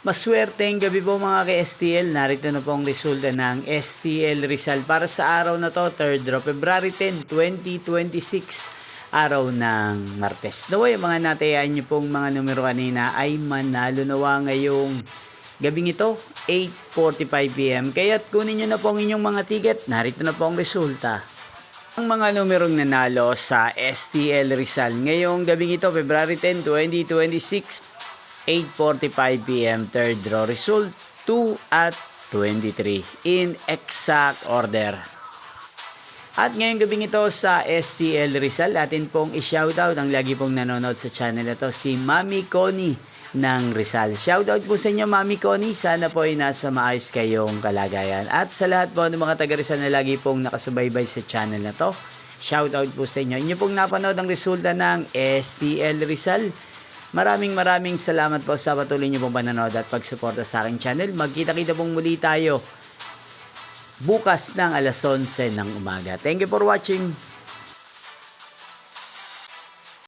Maswerteng gabi po mga ka-STL. Narito na po ang resulta ng STL Rizal para sa araw na to, 3rd of February 10, 2026, araw ng Martes. Naway, mga natayaan nyo pong mga numero kanina ay manalo nawa ngayong gabing ito, 8:45 PM. Kaya't kunin nyo na po ang inyong mga ticket. Narito na po ang resulta. Ang mga numerong nanalo sa STL Rizal ngayong gabing ito, February 10, 2026, 8:45 PM, third draw result 2 at 23 in exact order. At ngayong gabing ito sa STL Rizal, atin pong i-shoutout ang lagi pong nanonood sa channel na to, si Mami Connie ng Rizal. Shoutout po sa inyo, Mami Connie. Sana po ay nasa maayos kayong kalagayan. At sa lahat po ng mga taga Rizal na lagi pong nakasubaybay sa channel na to, shoutout po sa inyo. Inyo pong napanood ang resulta ng STL Rizal. Maraming salamat po sa patuloy niyo pong panonood at pagsuporta sa aking channel. Magkita-kita pong muli tayo bukas ng alas 11 ng umaga. Thank you for watching.